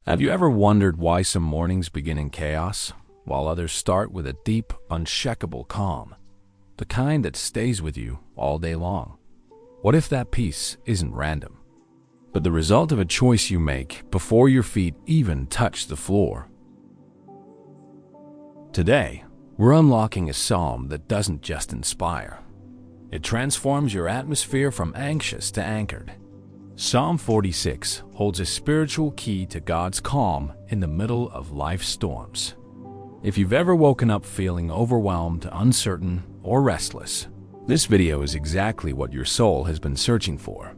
Have you ever wondered why some mornings begin in chaos, while others start with a deep, unshakable calm? The kind that stays with you all day long. What if that peace isn't random, but the result of a choice you make before your feet even touch the floor? Today, we're unlocking a psalm that doesn't just inspire. It transforms your atmosphere from anxious to anchored. Psalm 46 holds a spiritual key to God's calm in the middle of life's storms. If you've ever woken up feeling overwhelmed, uncertain, or restless, this video is exactly what your soul has been searching for.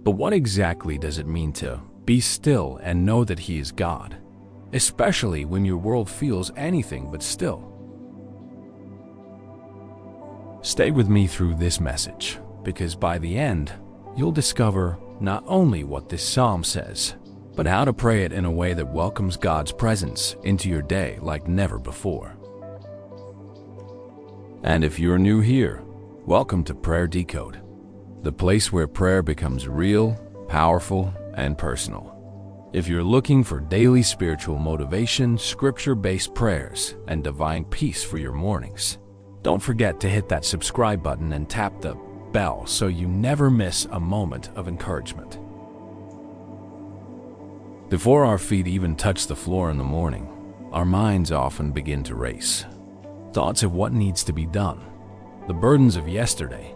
But what exactly does it mean to be still and know that He is God, especially when your world feels anything but still? Stay with me through this message, because by the end, you'll discover not only what this psalm says, but how to pray it in a way that welcomes God's presence into your day like never before. And if you're new here, welcome to Prayer Decode, the place where prayer becomes real, powerful, and personal. If you're looking for daily spiritual motivation, scripture-based prayers, and divine peace for your mornings, don't forget to hit that subscribe button and tap the bell so you never miss a moment of encouragement. Before our feet even touch the floor in the morning, our minds often begin to race. Thoughts of what needs to be done, the burdens of yesterday,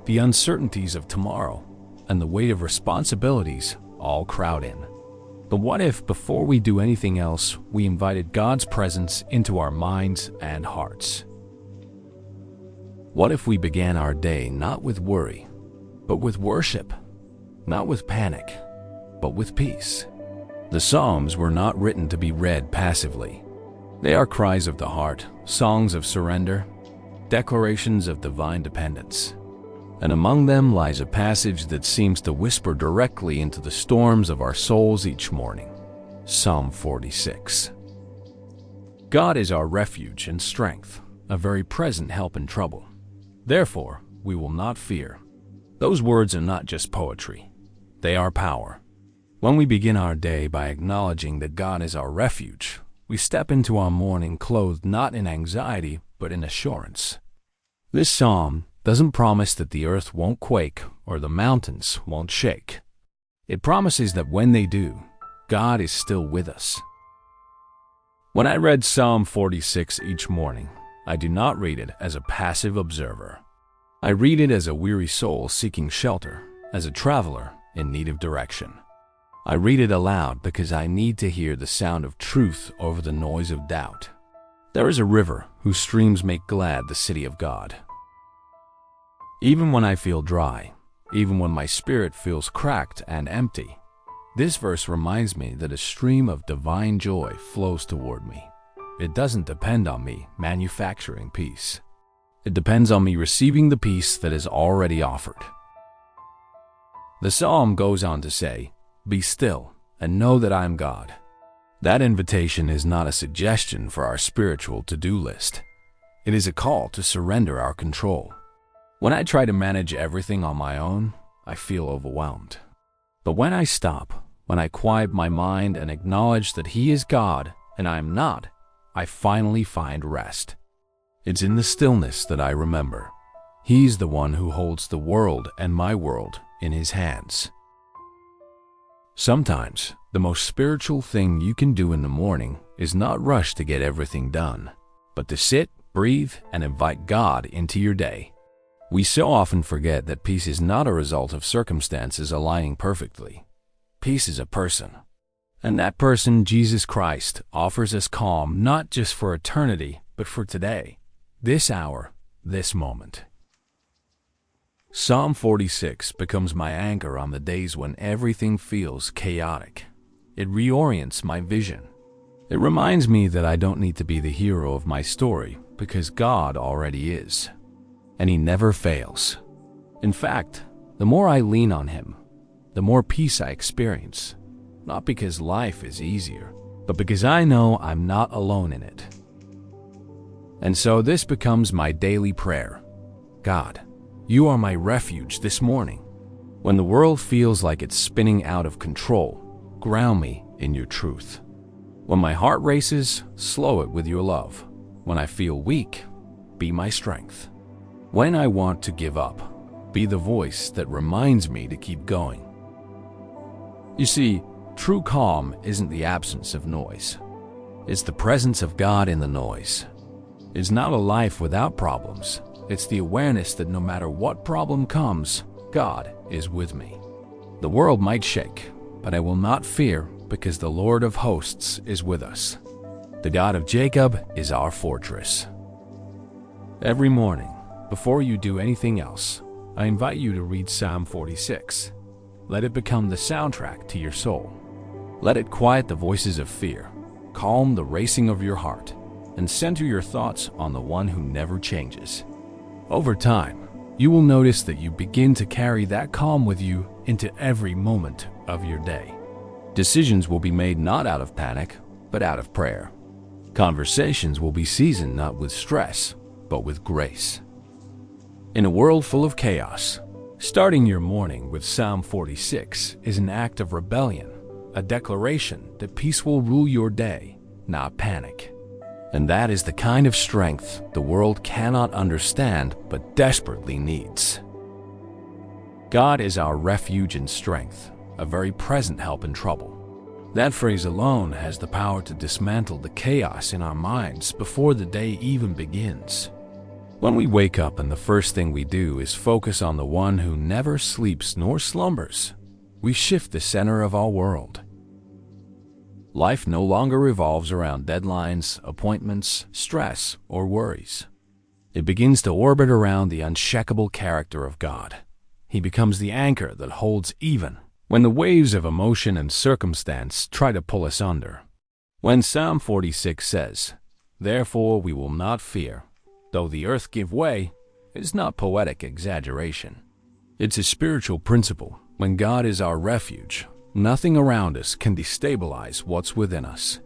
the uncertainties of tomorrow, and the weight of responsibilities all crowd in. But what if, before we do anything else, we invited God's presence into our minds and hearts? What if we began our day not with worry, but with worship, not with panic, but with peace? The Psalms were not written to be read passively. They are cries of the heart, songs of surrender, declarations of divine dependence. And among them lies a passage that seems to whisper directly into the storms of our souls each morning. Psalm 46. God is our refuge and strength, a very present help in trouble. Therefore, we will not fear. Those words are not just poetry. They are power. When we begin our day by acknowledging that God is our refuge, we step into our morning clothed not in anxiety, but in assurance. This psalm doesn't promise that the earth won't quake or the mountains won't shake. It promises that when they do, God is still with us. When I read Psalm 46 each morning, I do not read it as a passive observer. I read it as a weary soul seeking shelter, as a traveler in need of direction. I read it aloud because I need to hear the sound of truth over the noise of doubt. There is a river whose streams make glad the city of God. Even when I feel dry, even when my spirit feels cracked and empty, this verse reminds me that a stream of divine joy flows toward me. It doesn't depend on me manufacturing peace. It depends on me receiving the peace that is already offered. The psalm goes on to say, "Be still and know that I am God." That invitation is not a suggestion for our spiritual to-do list. It is a call to surrender our control. When I try to manage everything on my own, I feel overwhelmed. But when I stop, when I quiet my mind and acknowledge that He is God and I am not, I finally find rest. It's in the stillness that I remember. He's the one who holds the world and my world in His hands. Sometimes, the most spiritual thing you can do in the morning is not rush to get everything done, but to sit, breathe, and invite God into your day. We so often forget that peace is not a result of circumstances aligning perfectly. Peace is a person. And that person, Jesus Christ, offers us calm not just for eternity, but for today, this hour, this moment. Psalm 46 becomes my anchor on the days when everything feels chaotic. It reorients my vision. It reminds me that I don't need to be the hero of my story because God already is. And He never fails. In fact, the more I lean on Him, the more peace I experience. Not because life is easier, but because I know I'm not alone in it. And so this becomes my daily prayer. God, You are my refuge this morning. When the world feels like it's spinning out of control, ground me in your truth. When my heart races, slow it with your love. When I feel weak, be my strength. When I want to give up, be the voice that reminds me to keep going. You see, true calm isn't the absence of noise. It's the presence of God in the noise. It's not a life without problems. It's the awareness that no matter what problem comes, God is with me. The world might shake, but I will not fear because the Lord of hosts is with us. The God of Jacob is our fortress. Every morning, before you do anything else, I invite you to read Psalm 46. Let it become the soundtrack to your soul. Let it quiet the voices of fear, calm the racing of your heart, and center your thoughts on the one who never changes. Over time, you will notice that you begin to carry that calm with you into every moment of your day. Decisions will be made not out of panic, but out of prayer. Conversations will be seasoned not with stress, but with grace. In a world full of chaos, starting your morning with Psalm 46 is an act of rebellion, a declaration that peace will rule your day, not panic. And that is the kind of strength the world cannot understand but desperately needs. God is our refuge and strength, a very present help in trouble. That phrase alone has the power to dismantle the chaos in our minds before the day even begins. When we wake up and the first thing we do is focus on the one who never sleeps nor slumbers, we shift the center of our world. Life no longer revolves around deadlines, appointments, stress, or worries. It begins to orbit around the unshakable character of God. He becomes the anchor that holds even when the waves of emotion and circumstance try to pull us under. When Psalm 46 says, "Therefore we will not fear, though the earth give way," is not poetic exaggeration. It's a spiritual principle. When God is our refuge, nothing around us can destabilize what's within us.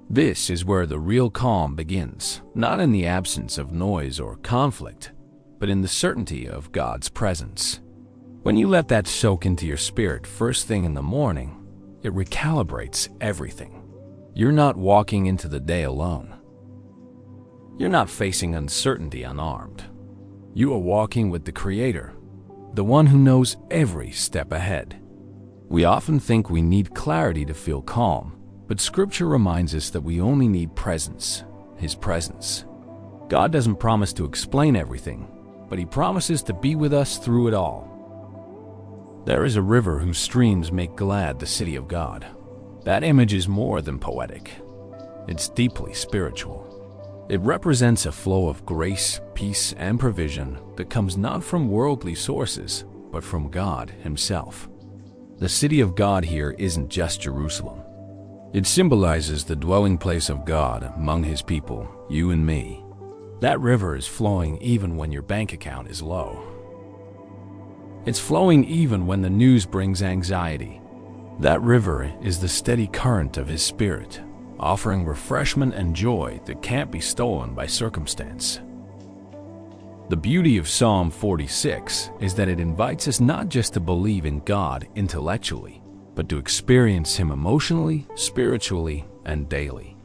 This is where the real calm begins, not in the absence of noise or conflict, but in the certainty of God's presence. When you let that soak into your spirit first thing in the morning, it recalibrates everything. You're not walking into the day alone. You're not facing uncertainty unarmed. You are walking with the Creator, the one who knows every step ahead. We often think we need clarity to feel calm, but Scripture reminds us that we only need presence, His presence. God doesn't promise to explain everything, but He promises to be with us through it all. There is a river whose streams make glad the city of God. That image is more than poetic. It's deeply spiritual. It represents a flow of grace, peace, and provision that comes not from worldly sources, but from God Himself. The city of God here isn't just Jerusalem. It symbolizes the dwelling place of God among His people, you and me. That river is flowing even when your bank account is low. It's flowing even when the news brings anxiety. That river is the steady current of His Spirit, offering refreshment and joy that can't be stolen by circumstance. The beauty of Psalm 46 is that it invites us not just to believe in God intellectually, but to experience Him emotionally, spiritually, and daily.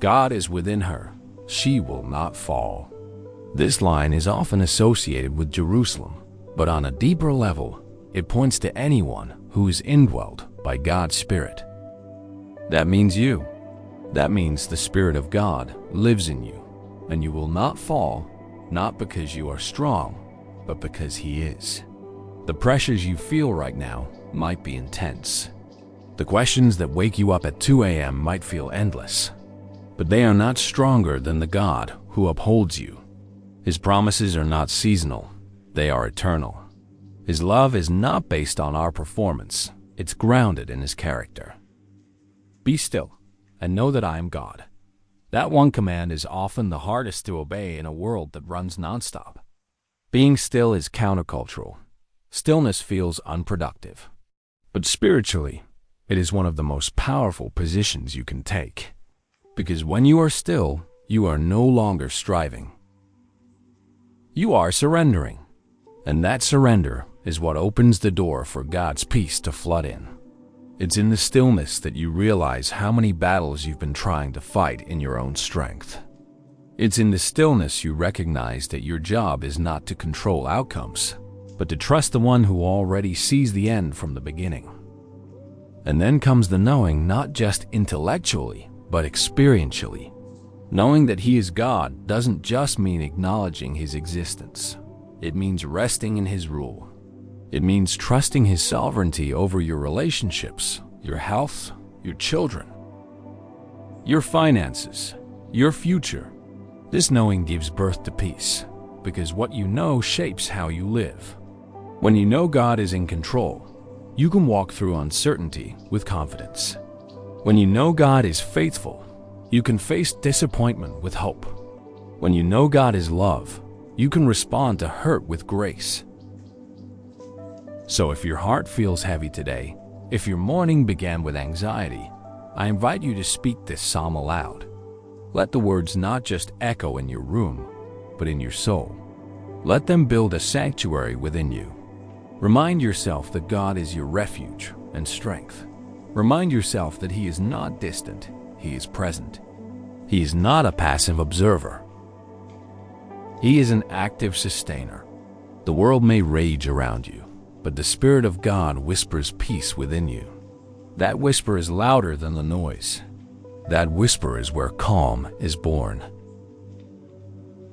God is within her. She will not fall. This line is often associated with Jerusalem, but on a deeper level, it points to anyone who is indwelled by God's Spirit. That means you. That means the Spirit of God lives in you, and you will not fall, not because you are strong, but because He is. The pressures you feel right now might be intense. The questions that wake you up at 2 a.m. might feel endless, but they are not stronger than the God who upholds you. His promises are not seasonal, they are eternal. His love is not based on our performance, it's grounded in His character. Be still and know that I am God. That one command is often the hardest to obey in a world that runs nonstop. Being still is countercultural. Stillness feels unproductive. But spiritually, it is one of the most powerful positions you can take. Because when you are still, you are no longer striving. You are surrendering. And that surrender is what opens the door for God's peace to flood in. It's in the stillness that you realize how many battles you've been trying to fight in your own strength. It's in the stillness you recognize that your job is not to control outcomes, but to trust the one who already sees the end from the beginning. And then comes the knowing, not just intellectually, but experientially. Knowing that He is God doesn't just mean acknowledging His existence. It means resting in His rule. It means trusting His sovereignty over your relationships, your health, your children, your finances, your future. This knowing gives birth to peace, because what you know shapes how you live. When you know God is in control, you can walk through uncertainty with confidence. When you know God is faithful, you can face disappointment with hope. When you know God is love, you can respond to hurt with grace. So if your heart feels heavy today, if your morning began with anxiety, I invite you to speak this psalm aloud. Let the words not just echo in your room, but in your soul. Let them build a sanctuary within you. Remind yourself that God is your refuge and strength. Remind yourself that He is not distant, He is present. He is not a passive observer. He is an active sustainer. The world may rage around you, but the Spirit of God whispers peace within you. That whisper is louder than the noise. That whisper is where calm is born.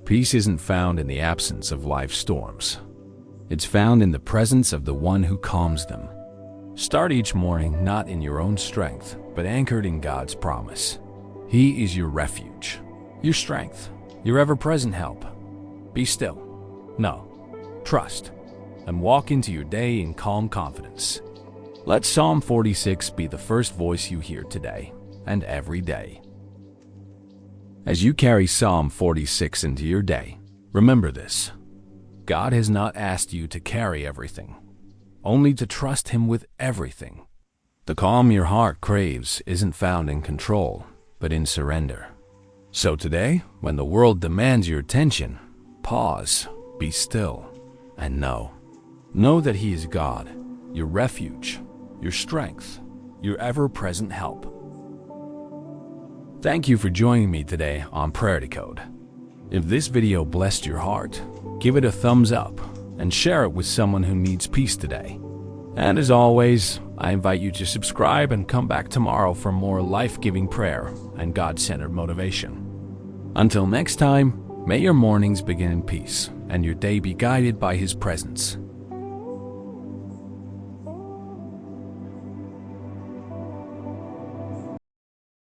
Peace isn't found in the absence of life's storms. It's found in the presence of the one who calms them. Start each morning not in your own strength, but anchored in God's promise. He is your refuge, your strength, your ever-present help. Be still, know, trust, and walk into your day in calm confidence. Let Psalm 46 be the first voice you hear today and every day. As you carry Psalm 46 into your day, remember this: God has not asked you to carry everything, only to trust Him with everything. The calm your heart craves isn't found in control, but in surrender. So today, when the world demands your attention, pause, be still, and know. Know that He is God, your refuge, your strength, your ever-present help. Thank you for joining me today on Prayer Decode. If this video blessed your heart, give it a thumbs up and share it with someone who needs peace today. And as always, I invite you to subscribe and come back tomorrow for more life-giving prayer and God-centered motivation. Until next time, may your mornings begin in peace and your day be guided by His presence.